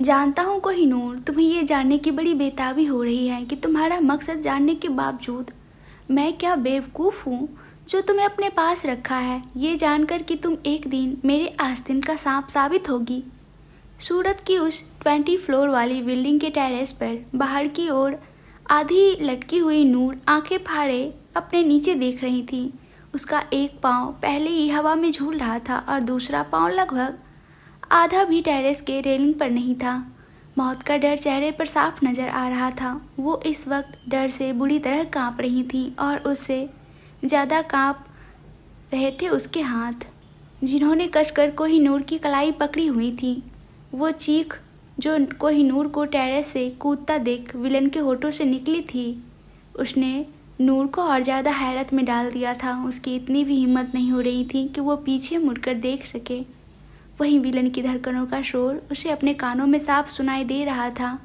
जानता हूँ कोहिनूर, तुम्हें ये जानने की बड़ी बेताबी हो रही है कि तुम्हारा मकसद जानने के बावजूद मैं क्या बेवकूफ़ हूँ जो तुम्हें अपने पास रखा है, ये जानकर कि तुम एक दिन मेरे आस्तीन का सांप साबित होगी। सूरत की उस 20 फ्लोर वाली बिल्डिंग के टेरेस पर बाहर की ओर आधी लटकी हुई नूर आंखें फाड़े अपने नीचे देख रही थी। उसका एक पाँव पहले ही हवा में झूल रहा था और दूसरा पाँव लगभग आधा भी टेरेस के रेलिंग पर नहीं था। मौत का डर चेहरे पर साफ नजर आ रहा था। वो इस वक्त डर से बुरी तरह कांप रही थी और उससे ज़्यादा कांप रहे थे उसके हाथ, जिन्होंने कसकर कोहिनूर की कलाई पकड़ी हुई थी। वो चीख जो कोहिनूर को टेरेस से कूदता देख विलन के होठों से निकली थी, उसने नूर को और ज़्यादा हैरत में डाल दिया था। उसकी इतनी भी हिम्मत नहीं हो रही थी कि वो पीछे मुड़कर देख सके। वहीं विलन की धड़कनों का शोर उसे अपने कानों में साफ सुनाई दे रहा था।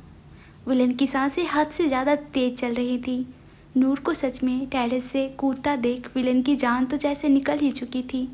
विलन की सांसें हद से ज़्यादा तेज चल रही थी। नूर को सच में टेरेस से कूदता देख विलन की जान तो जैसे निकल ही चुकी थी।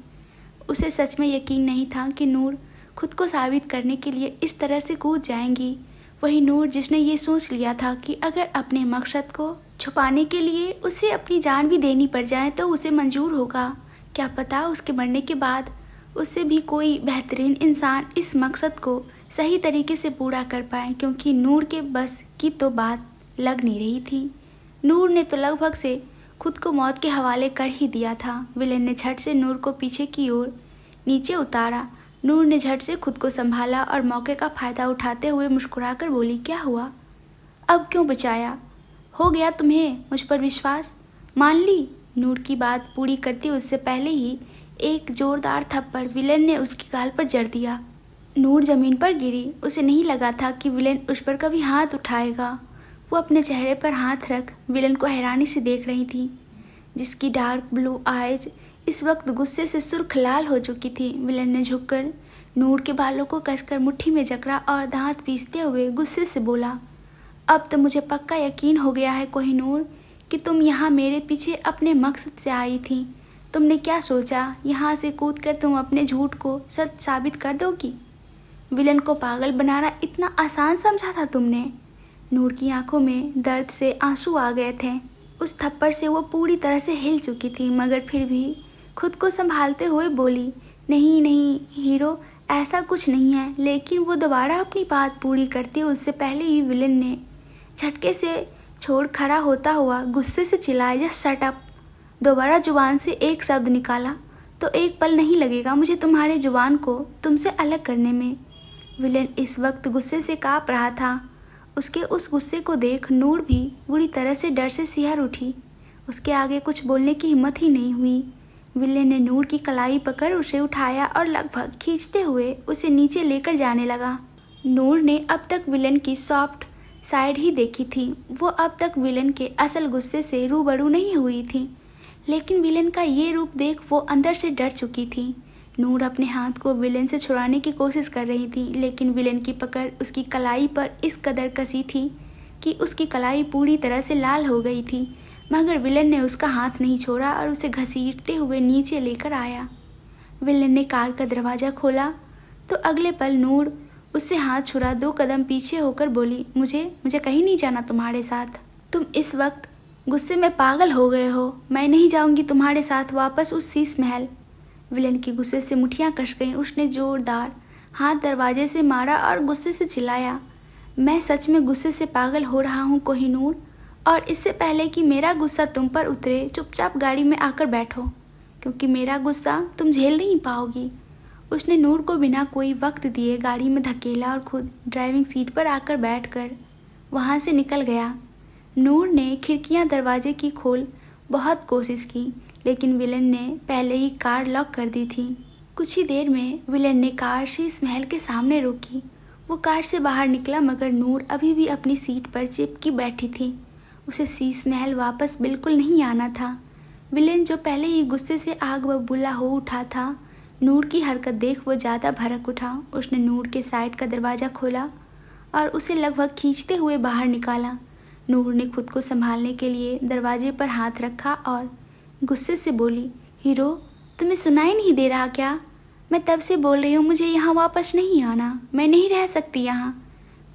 उसे सच में यकीन नहीं था कि नूर खुद को साबित करने के लिए इस तरह से कूद जाएंगी। वही नूर जिसने ये सोच लिया था कि अगर अपने मकसद को छुपाने के लिए उसे अपनी जान भी देनी पड़ जाए तो उसे मंजूर होगा। क्या पता उसके मरने के बाद उससे भी कोई बेहतरीन इंसान इस मकसद को सही तरीके से पूरा कर पाए, क्योंकि नूर के बस की तो बात लग नहीं रही थी। नूर ने तो लगभग से खुद को मौत के हवाले कर ही दिया था। विलेन ने झट से नूर को पीछे की ओर नीचे उतारा। नूर ने झट से खुद को संभाला और मौके का फ़ायदा उठाते हुए मुस्कुराकर बोली, क्या हुआ? अब क्यों बचाया? हो गया तुम्हें मुझ पर विश्वास? मान ली? नूर की बात पूरी करती उससे पहले ही एक जोरदार थप्पड़ विलेन ने उसकी गाल पर जड़ दिया। नूर जमीन पर गिरी। उसे नहीं लगा था कि विलेन उस पर कभी हाथ उठाएगा। वो अपने चेहरे पर हाथ रख विलेन को हैरानी से देख रही थी, जिसकी डार्क ब्लू आइज इस वक्त गुस्से से सुर्ख लाल हो चुकी थी। विलेन ने झुककर नूर के बालों को कसकर मुट्ठी में जकड़ा और दांत पीसते हुए गुस्से से बोला, अब तो मुझे पक्का यकीन हो गया है कोहिनूर कि तुम यहाँ मेरे पीछे अपने मकसद से आई थी। तुमने क्या सोचा, यहाँ से कूदकर तुम अपने झूठ को सच साबित कर दोगी? विलन को पागल बनाना इतना आसान समझा था तुमने? नूर की आंखों में दर्द से आंसू आ गए थे। उस थप्पड़ से वो पूरी तरह से हिल चुकी थी, मगर फिर भी खुद को संभालते हुए बोली, नहीं नहीं हीरो, ऐसा कुछ नहीं है। लेकिन वो दोबारा अपनी बात पूरी करती उससे पहले ही विलन ने झटके से छोड़ खड़ा होता हुआ गुस्से से चिल्लाया, जस्ट शट अप। दोबारा जुबान से एक शब्द निकाला तो एक पल नहीं लगेगा मुझे तुम्हारे जुबान को तुमसे अलग करने में। विलेन इस वक्त गुस्से से काँप रहा था। उसके उस गुस्से को देख नूर भी बुरी तरह से डर से सिहर उठी। उसके आगे कुछ बोलने की हिम्मत ही नहीं हुई। विलेन ने नूर की कलाई पकड़ उसे उठाया और लगभग खींचते हुए उसे नीचे लेकर जाने लगा। नूर ने अब तक विलेन की सॉफ्ट साइड ही देखी थी। वो अब तक विलेन के असल गुस्से से रूबरू नहीं हुई थी, लेकिन विलेन का ये रूप देख वो अंदर से डर चुकी थी। नूर अपने हाथ को विलेन से छुड़ाने की कोशिश कर रही थी, लेकिन विलेन की पकड़ उसकी कलाई पर इस कदर कसी थी कि उसकी कलाई पूरी तरह से लाल हो गई थी। मगर विलेन ने उसका हाथ नहीं छोड़ा और उसे घसीटते हुए नीचे लेकर आया। विलेन ने कार का दरवाज़ा खोला तो अगले पल नूर उससे हाथ छुड़ा 2 कदम पीछे होकर बोली, मुझे कहीं नहीं जाना तुम्हारे साथ। तुम इस वक्त गुस्से में पागल हो गए हो। मैं नहीं जाऊंगी तुम्हारे साथ वापस उस शीश महल। विलेन की गुस्से से मुठियाँ कस गईं। उसने जोरदार हाथ दरवाजे से मारा और गुस्से से चिल्लाया, मैं सच में गुस्से से पागल हो रहा हूँ कोहिनूर, और इससे पहले कि मेरा गुस्सा तुम पर उतरे चुपचाप गाड़ी में आकर बैठो, क्योंकि मेरा गुस्सा तुम झेल नहीं पाओगी। उसने नूर को बिना कोई वक्त दिए गाड़ी में धकेला और खुद ड्राइविंग सीट पर आकर बैठकर वहाँ से निकल गया। नूर ने खिड़कियाँ दरवाजे की खोल बहुत कोशिश की, लेकिन विलेन ने पहले ही कार लॉक कर दी थी। कुछ ही देर में विलेन ने कार शीश महल के सामने रोकी। वो कार से बाहर निकला, मगर नूर अभी भी अपनी सीट पर चिपकी बैठी थी। उसे शीश महल वापस बिल्कुल नहीं आना था। विलेन जो पहले ही गुस्से से आग बबूला हो उठा था, नूर की हरकत देख वो ज़्यादा भड़क उठा। उसने नूर के साइड का दरवाज़ा खोला और उसे लगभग खींचते हुए बाहर निकाला। नूर ने खुद को संभालने के लिए दरवाजे पर हाथ रखा और गुस्से से बोली, हीरो, तुम्हें सुनाई नहीं दे रहा क्या? मैं तब से बोल रही हूँ मुझे यहाँ वापस नहीं आना। मैं नहीं रह सकती यहाँ।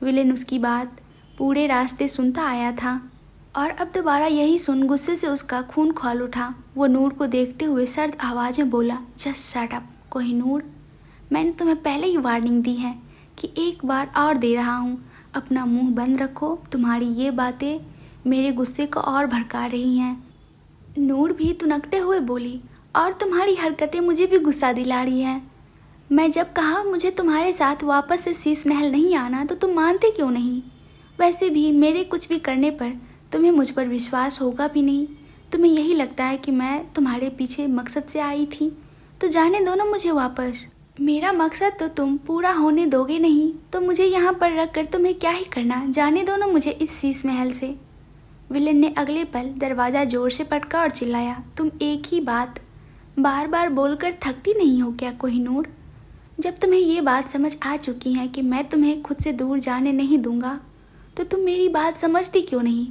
विलेन उसकी बात पूरे रास्ते सुनता आया था और अब दोबारा यही सुन गुस्से से उसका खून खौल उठा। वो नूर को देखते हुए सर्द आवाज़ में बोला, जस्ट शट अप कोहिनूर, मैंने तुम्हें पहले ही वार्निंग दी है कि एक बार और दे रहा हूँ, अपना मुंह बंद रखो। तुम्हारी ये बातें मेरे गुस्से को और भड़का रही हैं। नूर भी तुनकते हुए बोली, और तुम्हारी हरकतें मुझे भी गुस्सा दिला रही हैं। मैं जब कहा मुझे तुम्हारे साथ वापस से शीश महल नहीं आना तो तुम मानते क्यों नहीं? वैसे भी मेरे कुछ भी करने पर तुम्हें मुझ पर विश्वास होगा भी नहीं। तुम्हें यही लगता है कि मैं तुम्हारे पीछे मकसद से आई थी, तो जाने दो ना मुझे वापस। मेरा मकसद तो तुम पूरा होने दोगे नहीं, तो मुझे यहाँ पर रख कर तुम्हें क्या ही करना, जाने दो ना मुझे इस शीश महल से। विलेन ने अगले पल दरवाज़ा जोर से पटका और चिल्लाया, तुम एक ही बात बार बार बोलकर थकती नहीं हो क्या कोहिनूर? जब तुम्हें ये बात समझ आ चुकी है कि मैं तुम्हें खुद से दूर जाने नहीं दूंगा, तो तुम मेरी बात समझती क्यों नहीं?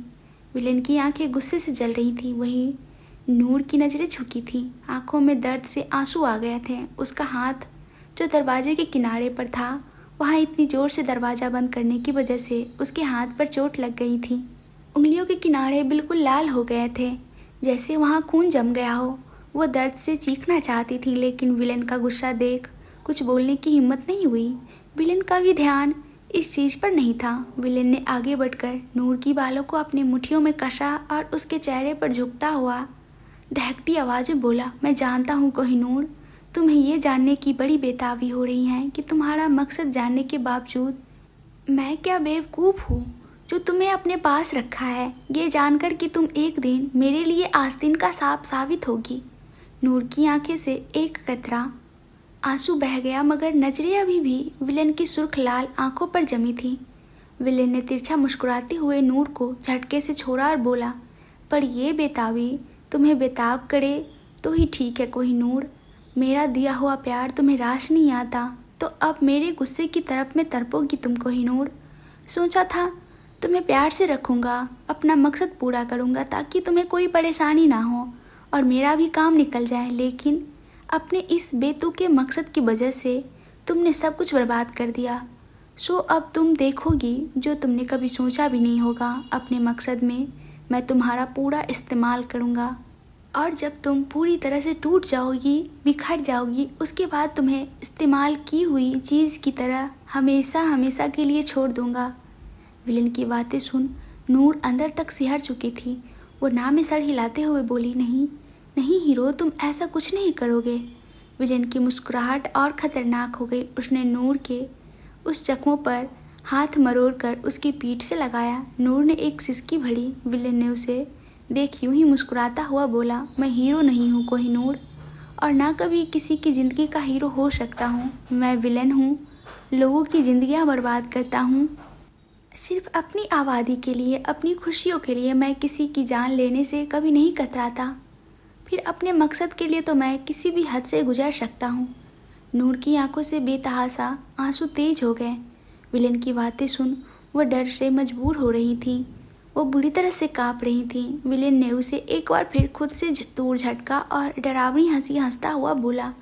विलेन की आंखें गुस्से से जल रही थी, वहीं नूर की नज़रें झुकी थीं। आंखों में दर्द से आंसू आ गए थे। उसका हाथ जो दरवाजे के किनारे पर था, वहाँ इतनी ज़ोर से दरवाज़ा बंद करने की वजह से उसके हाथ पर चोट लग गई थी। उंगलियों के किनारे बिल्कुल लाल हो गए थे, जैसे वहाँ खून जम गया हो। वो दर्द से चीखना चाहती थी, लेकिन विलेन का गुस्सा देख कुछ बोलने की हिम्मत नहीं हुई। विलेन का भी ध्यान इस चीज़ पर नहीं था। विलेन ने आगे बढ़कर नूर की बालों को अपनी मुट्ठियों में कसा और उसके चेहरे पर झुकता हुआ दहकती आवाज़ में बोला, मैं जानता हूँ कोहिनूर, तुम्हें ये जानने की बड़ी बेताबी हो रही है कि तुम्हारा मकसद जानने के बावजूद मैं क्या बेवकूफ़ हूँ जो तुम्हें अपने पास रखा है, ये जानकर कि तुम एक दिन मेरे लिए आस्तीन का सांप साबित होगी। नूर की आंखें से एक कतरा आंसू बह गया, मगर नजरें अभी भी विलेन की सुर्ख लाल आंखों पर जमी थी। विलेन ने तिरछा मुस्कुराते हुए नूर को झटके से छोड़ा और बोला, पर ये बेताबी तुम्हें बेताब करे तो ही ठीक है कोहिनूर। मेरा दिया हुआ प्यार तुम्हें रास नहीं आता तो अब मेरे गुस्से की तरफ में तड़पोगी तुम कोहिनूर। सोचा था तुम्हें प्यार से रखूँगा, अपना मकसद पूरा करूँगा ताकि तुम्हें कोई परेशानी ना हो और मेरा भी काम निकल जाए, लेकिन अपने इस बेतुके मकसद की वजह से तुमने सब कुछ बर्बाद कर दिया। सो अब तुम देखोगी जो तुमने कभी सोचा भी नहीं होगा। अपने मकसद में मैं तुम्हारा पूरा इस्तेमाल करूँगा और जब तुम पूरी तरह से टूट जाओगी, बिखर जाओगी, उसके बाद तुम्हें इस्तेमाल की हुई चीज़ की तरह हमेशा हमेशा के लिए छोड़ दूँगा। विलेन की बातें सुन नूर अंदर तक सिहर चुकी थी। वो ना में सर हिलाते हुए बोली, नहीं नहीं हीरो, तुम ऐसा कुछ नहीं करोगे। विलेन की मुस्कुराहट और ख़तरनाक हो गई। उसने नूर के उस जख्मों पर हाथ मरोड़कर उसकी पीठ से लगाया। नूर ने एक सिसकी भरी। विलेन ने उसे देख यूं ही मुस्कुराता हुआ बोला, मैं हीरो नहीं हूँ कोहिनूर, और ना कभी किसी की ज़िंदगी का हीरो हो सकता हूँ। मैं विलेन हूँ, लोगों की ज़िंदगियाँ बर्बाद करता हूँ सिर्फ अपनी आबादी के लिए, अपनी खुशियों के लिए। मैं किसी की जान लेने से कभी नहीं कतराता, फिर अपने मकसद के लिए तो मैं किसी भी हद से गुजर सकता हूँ। नूर की आंखों से बेतहासा आंसू तेज हो गए। विलेन की बातें सुन वह डर से मजबूर हो रही थी। वो बुरी तरह से काँप रही थी। विलेन ने उसे एक बार फिर खुद से दूर झटका और डरावनी हंसी हंसता हुआ बोला,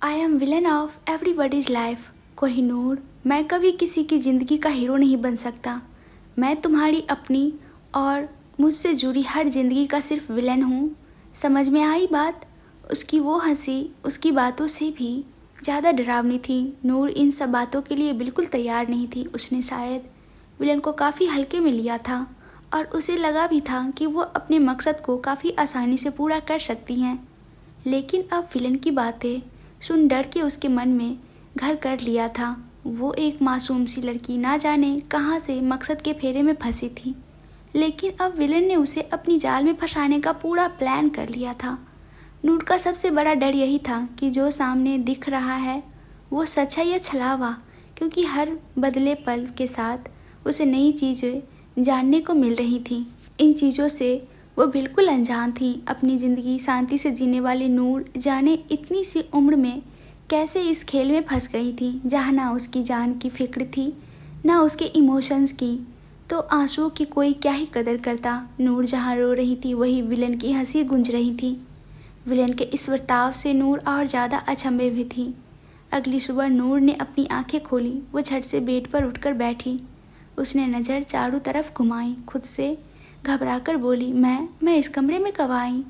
I am villain of everybody's life Kohinoor. मैं कभी किसी की ज़िंदगी का हीरो नहीं बन सकता। मैं तुम्हारी अपनी और मुझसे जुड़ी हर ज़िंदगी का सिर्फ विलेन हूँ। समझ में आई बात? उसकी वो हंसी उसकी बातों से भी ज़्यादा डरावनी थी। नूर इन सब बातों के लिए बिल्कुल तैयार नहीं थी। उसने शायद विलेन को काफ़ी हल्के में लिया था और उसे लगा भी था कि वो अपने मकसद को काफ़ी आसानी से पूरा कर सकती हैं, लेकिन अब विलेन की बातें सुन डर के उसके मन में घर कर लिया था। वो एक मासूम सी लड़की ना जाने कहाँ से मकसद के फेरे में फंसी थी, लेकिन अब विलेन ने उसे अपनी जाल में फंसाने का पूरा प्लान कर लिया था। नूर का सबसे बड़ा डर यही था कि जो सामने दिख रहा है वो सच है या छलावा, क्योंकि हर बदले पल के साथ उसे नई चीज़ें जानने को मिल रही थी। इन चीज़ों से वो बिल्कुल अनजान थी। अपनी ज़िंदगी शांति से जीने वाली नूर जाने इतनी सी उम्र में कैसे इस खेल में फंस गई थी, जहाँ ना उसकी जान की फिक्र थी ना उसके इमोशंस की, तो आंसुओं की कोई क्या ही कदर करता। नूर जहाँ रो रही थी वहीं विलेन की हंसी गूंज रही थी। विलेन के इस बर्ताव से नूर और ज़्यादा अचंभे भी थी। अगली सुबह नूर ने अपनी आंखें खोली। वो झट से बेड पर उठकर बैठी। उसने नज़र चारों तरफ घुमाई, खुद से घबराकर बोली, मैं इस कमरे में कब आई?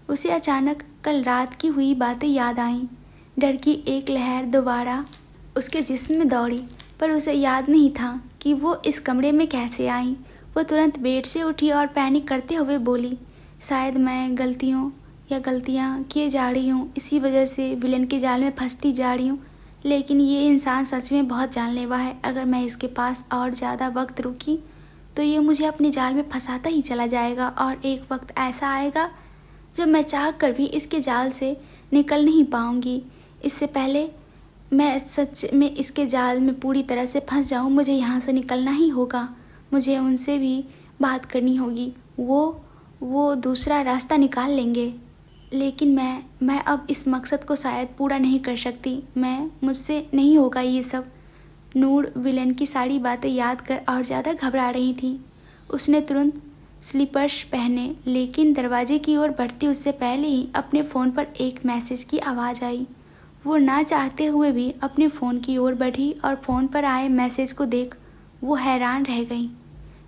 उसे अचानक कल रात की हुई बातें याद आईं। डर की एक लहर दोबारा उसके जिस्म में दौड़ी, पर उसे याद नहीं था कि वो इस कमरे में कैसे आई। वो तुरंत बेड से उठी और पैनिक करते हुए बोली, शायद मैं गलतियाँ किए जा रही हूँ, इसी वजह से विलेन के जाल में फंसती जा रही हूँ। लेकिन ये इंसान सच में बहुत जानलेवा है। अगर मैं इसके पास और ज़्यादा वक्त रुकी तो ये मुझे अपने जाल में फंसाता ही चला जाएगा, और एक वक्त ऐसा आएगा जब मैं चाह कर भी इसके जाल से निकल नहीं पाऊँगी। इससे पहले मैं सच में इसके जाल में पूरी तरह से फंस जाऊँ, मुझे यहाँ से निकलना ही होगा। मुझे उनसे भी बात करनी होगी, वो दूसरा रास्ता निकाल लेंगे। लेकिन मैं अब इस मकसद को शायद पूरा नहीं कर सकती। मुझसे नहीं होगा ये सब। नूर विलेन की सारी बातें याद कर और ज़्यादा घबरा रही थी। उसने तुरंत स्लीपर्स पहने, लेकिन दरवाजे की ओर बढ़ती उससे पहले ही अपने फ़ोन पर एक मैसेज की आवाज़ आई। वो ना चाहते हुए भी अपने फ़ोन की ओर बढ़ी और फ़ोन पर आए मैसेज को देख वो हैरान रह गई।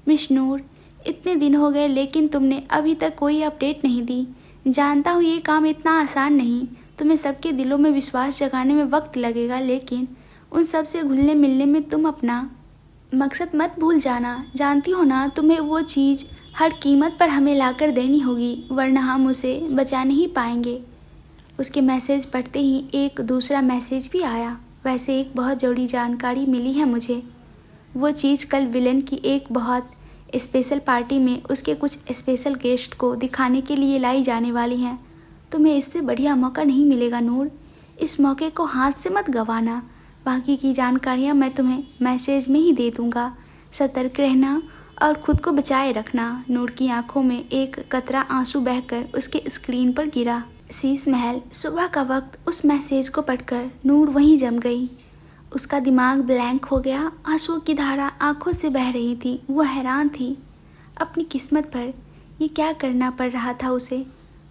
मिस नूर, इतने दिन हो गए लेकिन तुमने अभी तक कोई अपडेट नहीं दी। जानता हूँ ये काम इतना आसान नहीं, तुम्हें सबके दिलों में विश्वास जगाने में वक्त लगेगा, लेकिन उन सब से घुलने मिलने में तुम अपना मकसद मत भूल जाना। जानती हो ना, तुम्हें वो चीज़ हर कीमत पर हमें लाकर देनी होगी, वरना हम उसे बचा नहीं पाएंगे। उसके मैसेज पढ़ते ही एक दूसरा मैसेज भी आया। वैसे एक बहुत ज़रूरी जानकारी मिली है मुझे। वो चीज़ कल विलेन की एक बहुत स्पेशल पार्टी में उसके कुछ स्पेशल गेस्ट को दिखाने के लिए लाई जाने वाली हैं। तुम्हें इससे बढ़िया मौका नहीं मिलेगा नूर। इस मौके को हाथ से मत गंवाना। बाकी की जानकारियाँ मैं तुम्हें मैसेज में ही दे दूँगा। सतर्क रहना और ख़ुद को बचाए रखना। नूर की आंखों में एक कतरा आंसू बहकर उसके स्क्रीन पर गिरा। शीश महल। सुबह का वक्त। उस मैसेज को पढ़कर नूर वहीं जम गई। उसका दिमाग ब्लैंक हो गया। आंसुओं की धारा आंखों से बह रही थी। वो हैरान थी अपनी किस्मत पर। ये क्या करना पड़ रहा था उसे।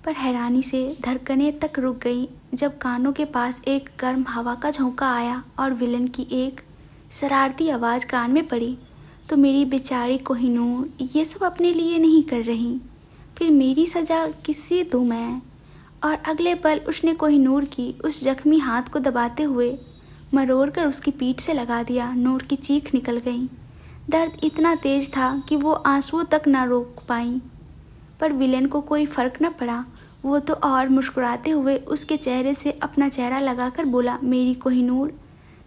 पर हैरानी से धड़कनें तक रुक गई जब कानों के पास एक गर्म हवा का झोंका आया और विलन की एक शरारती आवाज़ कान में पड़ी, तो मेरी बेचारी कोहिनूर ये सब अपने लिए नहीं कर रही, फिर मेरी सज़ा किससे दूँ मैं। और अगले पल उसने कोहिनूर की उस जख्मी हाथ को दबाते हुए मरोड़ कर उसकी पीठ से लगा दिया। नूर की चीख निकल गई। दर्द इतना तेज था कि वो आंसुओं तक न रोक पाई, पर विलेन को कोई फर्क न पड़ा। वो तो और मुस्कुराते हुए उसके चेहरे से अपना चेहरा लगाकर बोला, मेरी कोहिनूर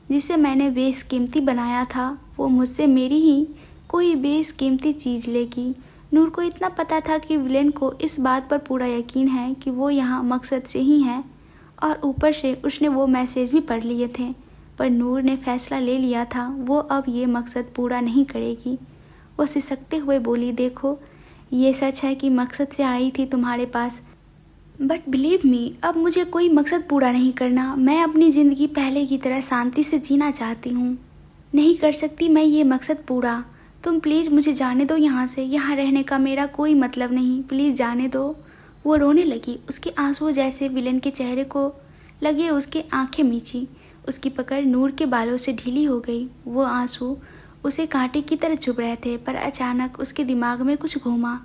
जिसे मैंने बेशकीमती बनाया था, वो मुझसे मेरी ही कोई बेशकीमती चीज़ लेगी। नूर को इतना पता था कि विलेन को इस बात पर पूरा यकीन है कि वो यहाँ मकसद से ही है, और ऊपर से उसने वो मैसेज भी पढ़ लिए थे। पर नूर ने फैसला ले लिया था वो अब ये मकसद पूरा नहीं करेगी। वो सिसकते हुए बोली, देखो ये सच है कि मकसद से आई थी तुम्हारे पास, बट बिलीव मी अब मुझे कोई मकसद पूरा नहीं करना। मैं अपनी ज़िंदगी पहले की तरह शांति से जीना चाहती हूँ। नहीं कर सकती मैं ये मकसद पूरा। तुम प्लीज़ मुझे जाने दो यहाँ से। यहाँ रहने का मेरा कोई मतलब नहीं, प्लीज़ जाने दो। वो रोने लगी। उसके आंसू जैसे विलेन के चेहरे को लगे उसके आंखें मीची। उसकी पकड़ नूर के बालों से ढीली हो गई। वो आंसू उसे कांटे की तरह चुभ रहे थे, पर अचानक उसके दिमाग में कुछ घूमा।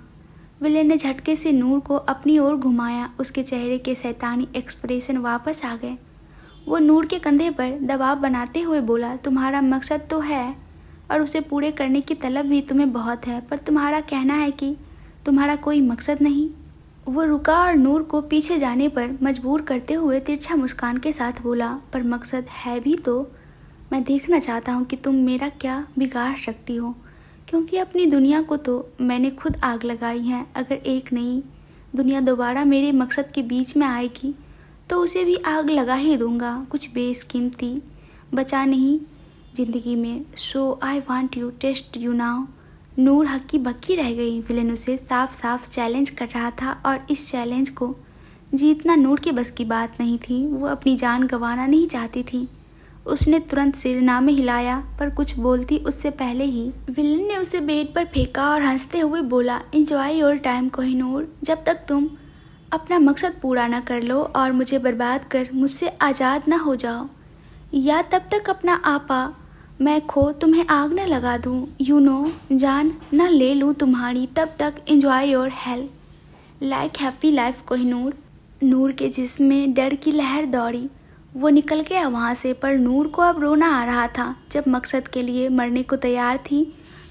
विलेन ने झटके से नूर को अपनी ओर घुमाया। उसके चेहरे के शैतानी एक्सप्रेशन वापस आ गए। वो नूर के कंधे पर दबाव बनाते हुए बोला, तुम्हारा मकसद तो है और उसे पूरे करने की तलब भी तुम्हें बहुत है, पर तुम्हारा कहना है कि तुम्हारा कोई मकसद नहीं। वो रुका और नूर को पीछे जाने पर मजबूर करते हुए तिरछा मुस्कान के साथ बोला, पर मकसद है भी तो मैं देखना चाहता हूँ कि तुम मेरा क्या बिगाड़ सकती हो, क्योंकि अपनी दुनिया को तो मैंने खुद आग लगाई है। अगर एक नई दुनिया दोबारा मेरे मकसद के बीच में आएगी तो उसे भी आग लगा ही दूँगा। कुछ बेशकीमती बचा नहीं ज़िंदगी में। So I want you test you now. Noor हक्की बक्की रह गई। विलेन उसे साफ साफ चैलेंज कर रहा था और इस चैलेंज को जीतना नूर के बस की बात नहीं थी। वो अपनी जान गंवाना नहीं चाहती थी। उसने तुरंत सिर ना में हिलाया, पर कुछ बोलती उससे पहले ही विलेन ने उसे बेड पर फेंका और हंसते हुए बोला, एंजॉय योर टाइम कोहिनूर। जब तक तुम अपना मकसद पूरा ना कर लो और मुझे बर्बाद कर मुझसे आज़ाद ना हो जाओ, या तब तक अपना आपा मैं खो तुम्हें आग न लगा दूँ, जान न ले लूँ तुम्हारी, तब तक enjoy your hell like happy life Kohinoor. Noor के जिस्म में डर की लहर दौड़ी। वो निकल गया वहाँ से, पर नूर को अब रोना आ रहा था। जब मकसद के लिए मरने को तैयार थी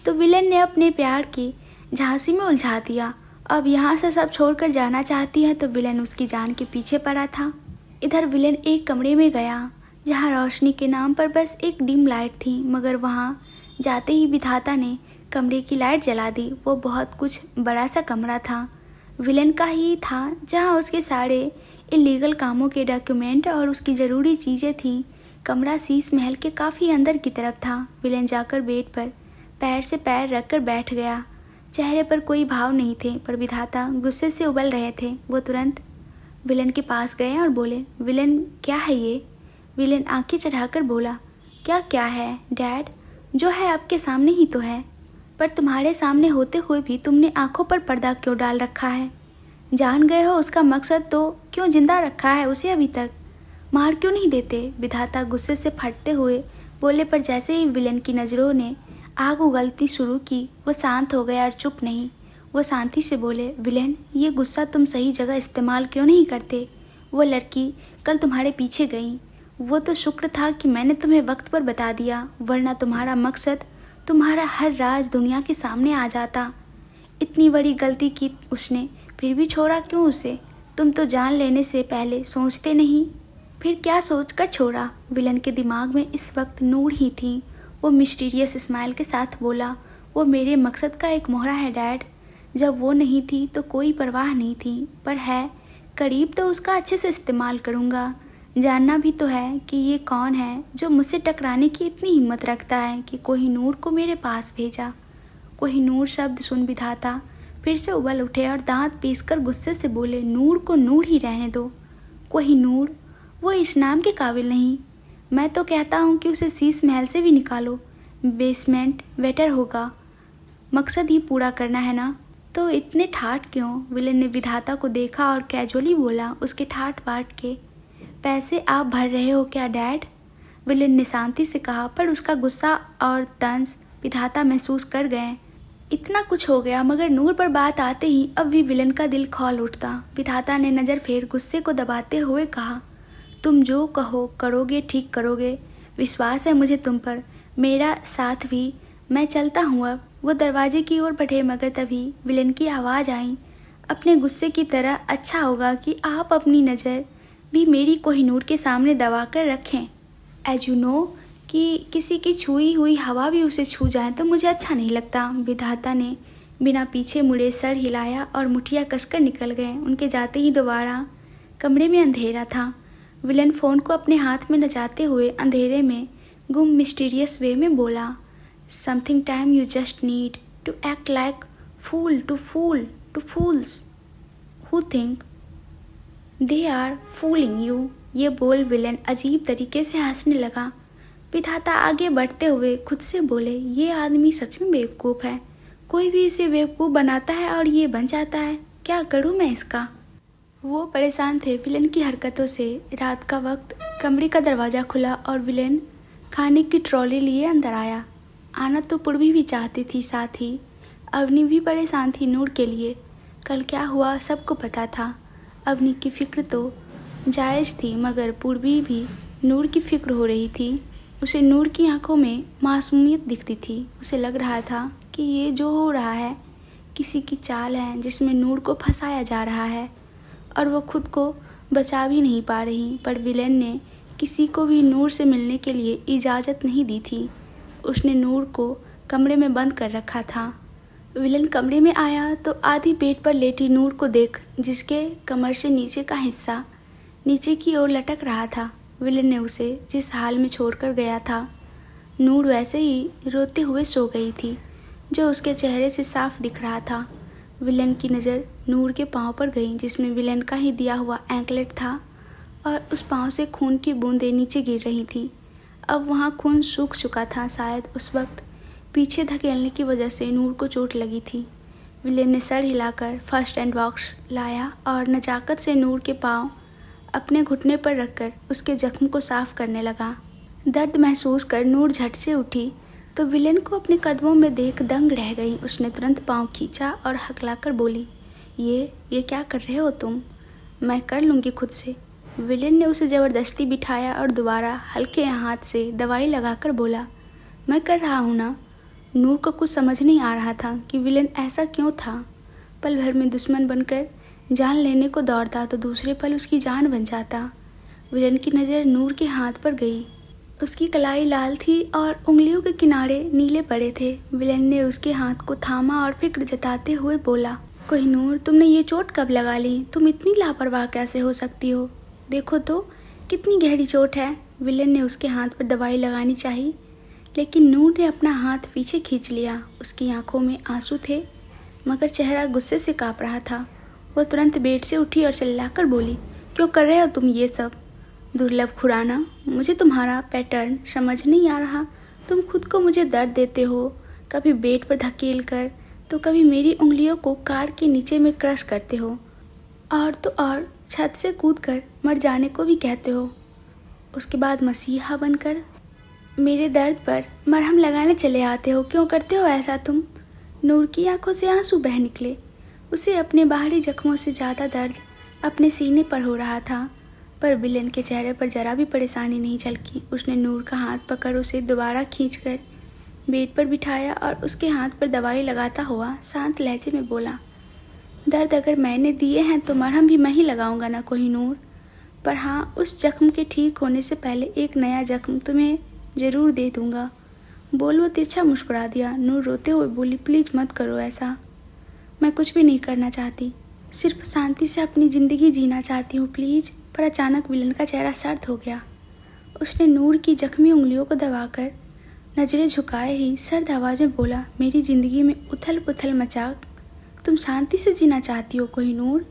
तो विलेन ने अपने प्यार की झांसी में उलझा दिया। अब यहाँ से सब छोड़कर जाना चाहती है तो विलेन उसकी जान के पीछे पड़ा था। इधर विलेन एक कमरे में गया जहाँ रोशनी के नाम पर बस एक डिम लाइट थी, मगर वहाँ जाते ही विधाता ने कमरे की लाइट जला दी। वो बहुत कुछ बड़ा सा कमरा था, विलेन का ही था, जहाँ उसके सारे इलीगल कामों के डॉक्यूमेंट और उसकी ज़रूरी चीज़ें थीं। कमरा शीश महल के काफ़ी अंदर की तरफ था। विलेन जाकर बेड पर पैर से पैर रखकर बैठ गया। चेहरे पर कोई भाव नहीं थे, पर विधाता गुस्से से उबल रहे थे। वो तुरंत विलेन के पास गए और बोले, विलेन क्या है ये? विलेन आंखें चढ़ाकर बोला, क्या क्या है डैड? जो है आपके सामने ही तो है, पर तुम्हारे सामने होते हुए भी तुमने आंखों पर पर्दा क्यों डाल रखा है? जान गए हो उसका मकसद तो क्यों जिंदा रखा है उसे अभी तक? मार क्यों नहीं देते? विधाता गुस्से से फटते हुए बोले, पर जैसे ही विलेन की नज़रों ने आग उगलती शुरू की, वो शांत हो गया और चुप नहीं। वो शांति से बोले, विलेन ये गुस्सा तुम सही जगह इस्तेमाल क्यों नहीं करते? वो लड़की कल तुम्हारे पीछे गई, वो तो शुक्र था कि मैंने तुम्हें वक्त पर बता दिया, वरना तुम्हारा मकसद, तुम्हारा हर राज दुनिया के सामने आ जाता। इतनी बड़ी गलती की उसने, फिर भी छोड़ा क्यों उसे? तुम तो जान लेने से पहले सोचते नहीं? फिर क्या सोचकर छोड़ा? विलन के दिमाग में इस वक्त नूर ही थी। वो मिस्टीरियस स्माइल के साथ बोला, वो मेरे मकसद का एक मोहरा है डैड। जब वो नहीं थी तो कोई परवाह नहीं थी, पर है करीब तो उसका अच्छे से इस्तेमाल करूँगा। जानना भी तो है कि ये कौन है जो मुझसे टकराने की इतनी हिम्मत रखता है कि कोहिनूर को मेरे पास भेजा। कोहिनूर शब्द सुन विधाता फिर से उबल उठे और दांत पीसकर गुस्से से बोले, नूर को नूर ही रहने दो। कोहिनूर वो इस नाम के काबिल नहीं। मैं तो कहता हूँ कि उसे शीश महल से भी निकालो, बेसमेंट बेटर होगा। मकसद ही पूरा करना है ना, तो इतने ठाठ क्यों? विलेन ने विधाता को देखा और कैजुअली बोला, उसके ठाठ बाट के पैसे आप भर रहे हो क्या डैड? विलेन ने शांति से कहा, पर उसका गुस्सा और तंज विधाता महसूस कर गए। इतना कुछ हो गया, मगर नूर पर बात आते ही अब भी विलेन का दिल खौल उठता। विधाता ने नज़र फेर गुस्से को दबाते हुए कहा, तुम जो कहो करोगे, ठीक करोगे। विश्वास है मुझे तुम पर, मेरा साथ भी। मैं चलता हूँ अब। वो दरवाजे की ओर बढ़े, मगर तभी विलेन की आवाज़ आई, अपने गुस्से की तरह अच्छा होगा कि आप अपनी नज़र भी मेरी कोहिनूर के सामने दबा कर रखें। एज यू नो कि किसी की छुई हुई हवा भी उसे छू जाए तो मुझे अच्छा नहीं लगता। विधाता ने बिना पीछे मुड़े सर हिलाया और मुठिया कसकर निकल गए। उनके जाते ही दोबारा कमरे में अंधेरा था। विलन फ़ोन को अपने हाथ में नचाते हुए अंधेरे में गुम मिस्टीरियस वे में बोला, something time you just need to act like fool to fools who think they are fooling you. ये बोल विलेन अजीब तरीके से हंसने लगा। विधाता आगे बढ़ते हुए खुद से बोले, ये आदमी सच में बेवकूफ़ है। कोई भी इसे बेवकूफ़ बनाता है और ये बन जाता है। क्या करूँ मैं इसका? वो परेशान थे विलेन की हरकतों से। रात का वक्त, कमरे का दरवाज़ा खुला और विलेन खाने की ट्रॉली लिए अंदर आया। आना तो पूर्वी भी चाहती थी, साथ ही अवनी भी परेशान थी नूर के लिए। कल क्या हुआ सबको पता था। अवनी की फ़िक्र तो जायज़ थी, मगर पूर्वी भी नूर की फ़िक्र हो रही थी। उसे नूर की आंखों में मासूमियत दिखती थी। उसे लग रहा था कि ये जो हो रहा है किसी की चाल है जिसमें नूर को फंसाया जा रहा है और वो खुद को बचा भी नहीं पा रही। पर विलेन ने किसी को भी नूर से मिलने के लिए इजाज़त नहीं दी थी। उसने नूर को कमरे में बंद कर रखा था। विलेन कमरे में आया तो आधी बेड पर लेटी नूर को देख, जिसके कमर से नीचे का हिस्सा नीचे की ओर लटक रहा था। विलेन ने उसे जिस हाल में छोड़कर गया था, नूर वैसे ही रोते हुए सो गई थी, जो उसके चेहरे से साफ दिख रहा था। विलेन की नज़र नूर के पाँव पर गई, जिसमें विलेन का ही दिया हुआ एंकलेट था और उस पाँव से खून की बूंदें नीचे गिर रही थी। अब वहाँ खून सूख चुका था। शायद उस वक्त पीछे धकेलने की वजह से नूर को चोट लगी थी। विलेन ने सर हिलाकर फर्स्ट एड बॉक्स लाया और नजाकत से नूर के पाँव अपने घुटने पर रखकर उसके जख्म को साफ करने लगा। दर्द महसूस कर नूर झट से उठी तो विलेन को अपने कदमों में देख दंग रह गई। उसने तुरंत पाँव खींचा और हकलाकर बोली, ये क्या कर रहे हो तुम? मैं कर लूँगी खुद से। विलेन ने उसे ज़बरदस्ती बिठाया और दोबारा हल्के हाथ से दवाई लगाकर बोला, मैं कर रहा हूँ ना। नूर को कुछ समझ नहीं आ रहा था कि विलेन ऐसा क्यों था। पल भर में दुश्मन बनकर जान लेने को दौड़ता तो दूसरे पल उसकी जान बन जाता। विलेन की नज़र नूर के हाथ पर गई। उसकी कलाई लाल थी और उंगलियों के किनारे नीले पड़े थे। विलेन ने उसके हाथ को थामा और फिक्र जताते हुए बोला, कोहिनूर, तुमने ये चोट कब लगा ली? तुम इतनी लापरवाह कैसे हो सकती हो? देखो तो कितनी गहरी चोट है। विलेन ने उसके हाथ पर दवाई लगानी चाहिए, लेकिन नूर ने अपना हाथ पीछे खींच लिया। उसकी आंखों में आंसू थे, मगर चेहरा गुस्से से काँप रहा था। वो तुरंत बेड से उठी और चिल्लाकर बोली, क्यों कर रहे हो तुम ये सब? दुर्लभ खुराना, मुझे तुम्हारा पैटर्न समझ नहीं आ रहा। तुम खुद को मुझे दर्द देते हो, कभी बेड पर धकेल कर तो कभी मेरी उंगलियों को कार के नीचे में क्रश करते हो, और तो और छत से कूद कर मर जाने को भी कहते हो। उसके बाद मसीहा बनकर मेरे दर्द पर मरहम लगाने चले आते हो। क्यों करते हो ऐसा तुम? नूर की आंखों से आंसू बह निकले। उसे अपने बाहरी जख्मों से ज़्यादा दर्द अपने सीने पर हो रहा था, पर विलेन के चेहरे पर जरा भी परेशानी नहीं झलकी। उसने नूर का हाथ पकड़ उसे दोबारा खींचकर बेड पर बिठाया और उसके हाथ पर दवाई लगाता हुआ शांत लहजे में बोला, दर्द अगर मैंने दिए हैं तो मरहम भी मैं ही लगाऊंगा ना कोहिनूर। पर हाँ, उस जख्म के ठीक होने से पहले एक नया जख्म तुम्हें ज़रूर दे दूंगा। बोल वो तिरछा मुस्कुरा दिया। नूर रोते हुए बोली, प्लीज़ मत करो ऐसा। मैं कुछ भी नहीं करना चाहती, सिर्फ शांति से अपनी ज़िंदगी जीना चाहती हूँ, प्लीज़। पर अचानक विलेन का चेहरा सर्द हो गया। उसने नूर की जख्मी उंगलियों को दबाकर नज़रें झुकाए ही सर्द आवाज़ में बोला, मेरी ज़िंदगी में उथल पुथल मचा तुम शांति से जीना चाहती हो कोहिनूर?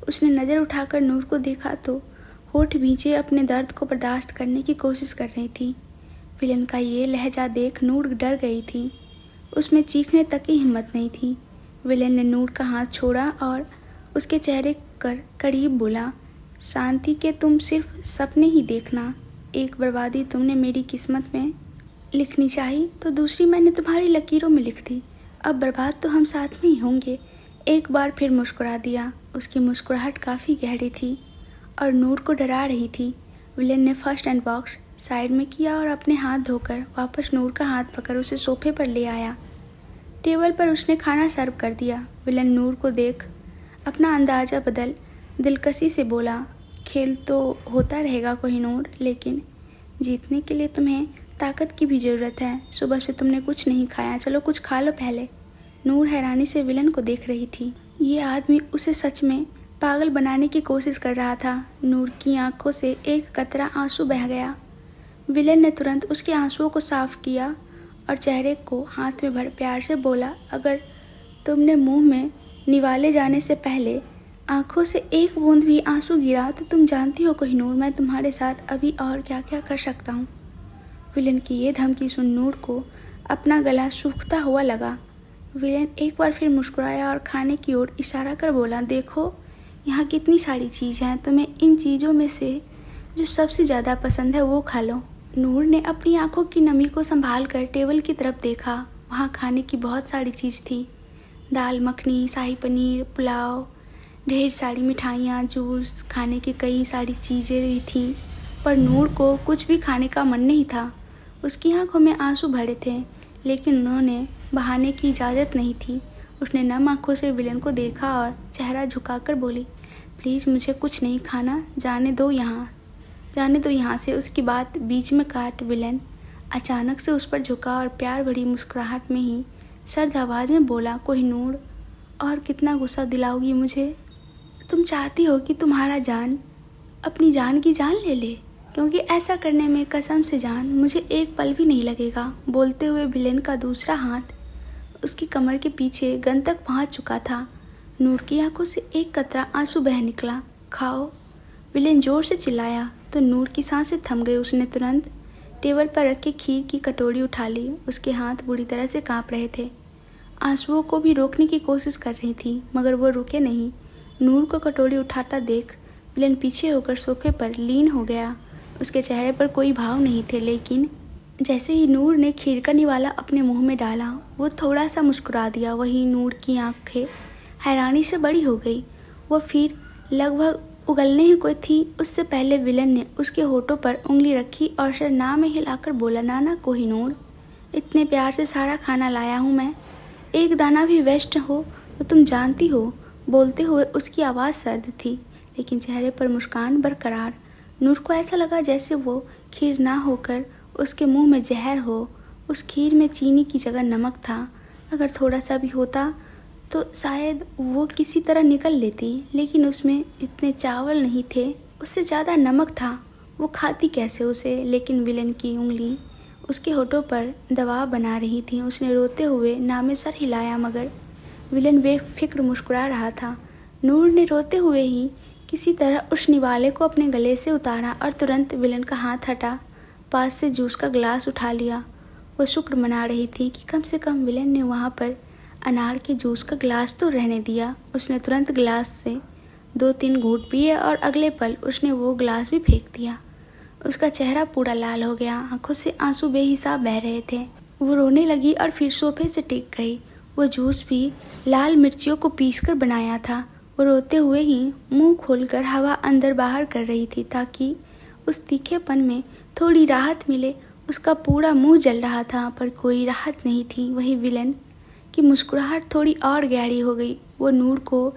उसने नज़र उठाकर नूर को देखा तो होठ भींचे अपने दर्द को बर्दाश्त करने की कोशिश कर रही थी। विलेन का ये लहजा देख नूर डर गई थी। उसमें चीखने तक की हिम्मत नहीं थी। विलेन ने नूर का हाथ छोड़ा और उसके चेहरे कर करीब बोला, शांति के तुम सिर्फ सपने ही देखना। एक बर्बादी तुमने मेरी किस्मत में लिखनी चाहिए तो दूसरी मैंने तुम्हारी लकीरों में लिख दी। अब बर्बाद तो हम साथ में ही होंगे। एक बार फिर मुस्कुरा दिया। उसकी मुस्कुराहट काफ़ी गहरी थी और नूर को डरा रही थी। विलेन ने फर्स्ट एंड बॉक्स साइड में किया और अपने हाथ धोकर वापस नूर का हाथ पकड़ उसे सोफे पर ले आया। टेबल पर उसने खाना सर्व कर दिया। विलेन नूर को देख अपना अंदाज़ा बदल दिलकशी से बोला, खेल तो होता रहेगा कोहिनूर, लेकिन जीतने के लिए तुम्हें ताकत की भी ज़रूरत है। सुबह से तुमने कुछ नहीं खाया, चलो कुछ खा लो पहले। नूर हैरानी से विलेन को देख रही थी। ये आदमी उसे सच में पागल बनाने की कोशिश कर रहा था। नूर की आंखों से एक कतरा आंसू बह गया। विलेन ने तुरंत उसके आंसुओं को साफ किया और चेहरे को हाथ में भर प्यार से बोला, अगर तुमने मुंह में निवाले जाने से पहले आंखों से एक बूंद भी आंसू गिरा तो तुम जानती हो कोहिनूर, मैं तुम्हारे साथ अभी और क्या क्या कर सकता हूँ। विलेन की ये धमकी सुन नूर को अपना गला सूखता हुआ लगा। विलेन एक बार फिर मुस्कुराया और खाने की ओर इशारा कर बोला, देखो यहाँ कितनी सारी चीज़ हैं, तुम्हें इन चीज़ों में से जो सबसे ज़्यादा पसंद है वो खा लो। नूर ने अपनी आंखों की नमी को संभाल कर टेबल की तरफ देखा। वहाँ खाने की बहुत सारी चीज़ थी, दाल मखनी, शाही पनीर, पुलाव, ढेर सारी मिठाइयाँ, जूस, खाने की कई सारी चीज़ें भी थीं। पर नूर को कुछ भी खाने का मन नहीं था। उसकी आंखों में आंसू भरे थे, लेकिन उन्होंने बहाने की इजाज़त नहीं थी। उसने नम आंखों से विलेन को देखा और चेहरा झुकाकर बोली, प्लीज़ मुझे कुछ नहीं खाना, जाने दो यहाँ से। उसकी बात बीच में काट विलेन अचानक से उस पर झुका और प्यार भरी मुस्कुराहट में ही सर्द आवाज़ में बोला, कोहिनूर, और कितना गुस्सा दिलाओगी मुझे? तुम चाहती हो कि तुम्हारा जान अपनी जान की जान ले ले? क्योंकि ऐसा करने में कसम से जान मुझे एक पल भी नहीं लगेगा। बोलते हुए विलेन का दूसरा हाथ उसकी कमर के पीछे गन तक पहुंच चुका था। नूर की आंखों से एक कतरा आंसू बह निकला। खाओ, विलेन जोर से चिल्लाया तो नूर की सांसें थम गई। उसने तुरंत टेबल पर रख के खीर की कटोरी उठा ली। उसके हाथ बुरी तरह से कांप रहे थे। आंसुओं को भी रोकने की कोशिश कर रही थी, मगर वो रुके नहीं। नूर को कटोरी उठाता देख विलेन पीछे होकर सोफे पर लीन हो गया। उसके चेहरे पर कोई भाव नहीं थे, लेकिन जैसे ही नूर ने खीर का निवाला अपने मुंह में डाला, वो थोड़ा सा मुस्कुरा दिया। वहीं नूर की आंखें हैरानी से बड़ी हो गई। वो फिर लगभग उगलने ही को थी, उससे पहले विलन ने उसके होठों पर उंगली रखी और सर ना में हिलाकर बोला, नाना कोहिनूर, इतने प्यार से सारा खाना लाया हूँ मैं, एक दाना भी वेस्ट हो तो तुम जानती हो। बोलते हुए उसकी आवाज़ सर्द थी, लेकिन चेहरे पर मुस्कान बरकरार। नूर को ऐसा लगा जैसे वो खीर ना होकर उसके मुंह में जहर हो। उस खीर में चीनी की जगह नमक था। अगर थोड़ा सा भी होता तो शायद वो किसी तरह निकल लेती, लेकिन उसमें इतने चावल नहीं थे, उससे ज़्यादा नमक था। वो खाती कैसे उसे? लेकिन विलन की उंगली उसके होठों पर दबाव बना रही थी। उसने रोते हुए ना में सर हिलाया, मगर विलन बेफिक्र मुस्कुरा रहा था। नूर ने रोते हुए ही किसी तरह उस निवाले को अपने गले से उतारा और तुरंत विलन का हाथ हटा पास से जूस का गिलास उठा लिया। वो शुक्र मना रही थी कि कम से कम विलन ने वहाँ पर अनार के जूस का गिलास तो रहने दिया। उसने तुरंत गिलास से 2-3 घूंट पिए और अगले पल उसने वो गिलास भी फेंक दिया। उसका चेहरा पूरा लाल हो गया, आंखों से आंसू बेहिसाब बह रहे थे। वो रोने लगी और फिर सोफे से टिक गई। वो जूस भी लाल मिर्चियों को पीसकर बनाया था। वो रोते हुए ही मुंह खोलकर हवा अंदर बाहर कर रही थी ताकि उस तीखेपन में थोड़ी राहत मिले। उसका पूरा मुंह जल रहा था, पर कोई राहत नहीं थी। वहीं विलन की मुस्कुराहट थोड़ी और गहरी हो गई। वो नूर को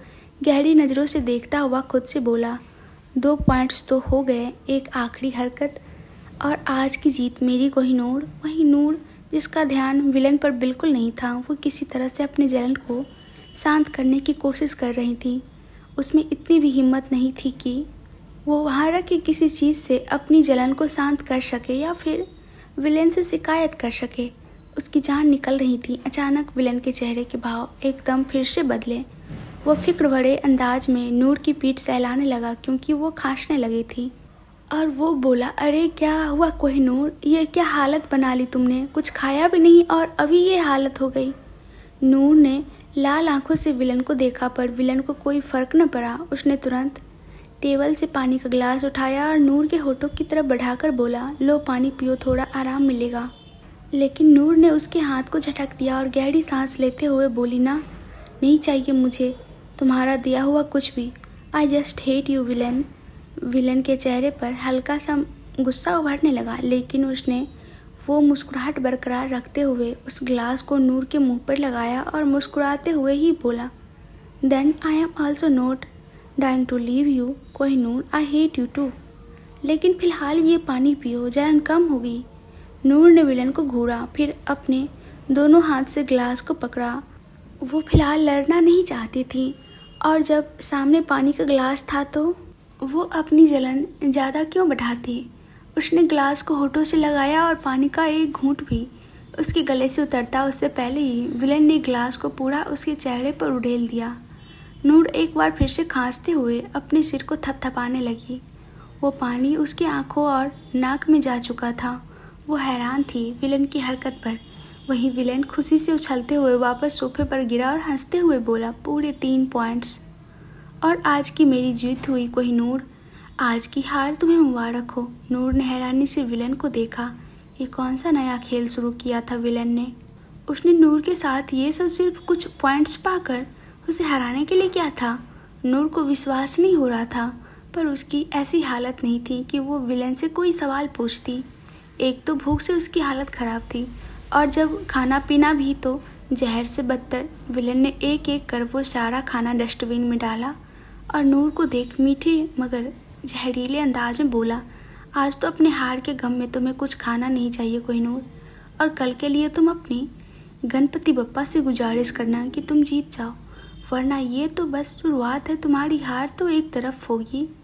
गहरी नज़रों से देखता हुआ खुद से बोला, 2 पॉइंट्स तो हो गए, एक आखिरी हरकत और आज की जीत मेरी कोहिनूर। वहीं नूर, जिसका ध्यान विलन पर बिल्कुल नहीं था, वो किसी तरह से अपने जलन को शांत करने की कोशिश कर रही थी। उसमें इतनी भी हिम्मत नहीं थी कि वो वहाँ रख के किसी चीज़ से अपनी जलन को शांत कर सके या फिर विलेन से शिकायत कर सके। उसकी जान निकल रही थी। अचानक विलन के चेहरे के भाव एकदम फिर से बदले। वो फिक्र भरे अंदाज में नूर की पीठ सहलाने लगा क्योंकि वो खांसने लगी थी, और वो बोला, अरे क्या हुआ कोहिनूर, ये क्या हालत बना ली तुमने? कुछ खाया भी नहीं और अभी ये हालत हो गई। नूर ने लाल आंखों से विलन को देखा, पर विलन को कोई फर्क न पड़ा। उसने तुरंत टेबल से पानी का गिलास उठाया और नूर के होठों की तरफ बढ़ाकर बोला, लो पानी पियो, थोड़ा आराम मिलेगा। लेकिन नूर ने उसके हाथ को झटक दिया और गहरी सांस लेते हुए बोली, ना, नहीं चाहिए मुझे तुम्हारा दिया हुआ कुछ भी। I just hate you villain. Villain के चेहरे पर हल्का सा गुस्सा उभरने लगा, लेकिन उसने वो मुस्कुराहट बरकरार रखते हुए उस गिलास को नूर के मुंह पर लगाया और मुस्कुराते हुए ही बोला, then I am also not dying to leave you Kohinoor, I hate you too. लेकिन फिलहाल ये पानी पियो, जलन कम होगी। नूर ने विलन को घूरा, फिर अपने दोनों हाथ से गिलास को पकड़ा। वो फिलहाल लड़ना नहीं चाहती थी, और जब सामने पानी का गिलास था तो वो अपनी जलन ज़्यादा क्यों बढ़ाती। उसने गिलास को होठों से लगाया और पानी का एक घूंट भी उसके गले से उतरता उससे पहले ही विलन ने गिलास को पूरा उसके चेहरे पर उड़ेल दिया। नूर एक बार फिर से खांसते हुए अपने सिर को थपथपाने लगी। वो पानी उसकी आंखों और नाक में जा चुका था। वो हैरान थी विलन की हरकत पर। वहीं विलन खुशी से उछलते हुए वापस सोफे पर गिरा और हंसते हुए बोला, पूरे 3 पॉइंट्स और आज की मेरी जीत हुई कोहिनूर। आज की हार तुम्हें मुबारक हो। नूर ने हैरानी से विलन को देखा। ये कौन सा नया खेल शुरू किया था विलन ने? उसने नूर के साथ ये सब सिर्फ कुछ पॉइंट्स पाकर उसे हराने के लिए किया था। नूर को विश्वास नहीं हो रहा था, पर उसकी ऐसी हालत नहीं थी कि वो विलन से कोई सवाल पूछती। एक तो भूख से उसकी हालत ख़राब थी, और जब खाना पीना भी तो जहर से बदतर। विलन ने एक एक कर वो सारा खाना डस्टबिन में डाला और नूर को देख मीठे मगर जहरीले अंदाज में बोला, आज तो अपने हार के गम में तुम्हें कुछ खाना नहीं चाहिए कोहिनूर, और कल के लिए तुम अपनी गणपति बप्पा से गुजारिश करना कि तुम जीत जाओ, वरना ये तो बस शुरुआत है, तुम्हारी हार तो एक तरफ होगी।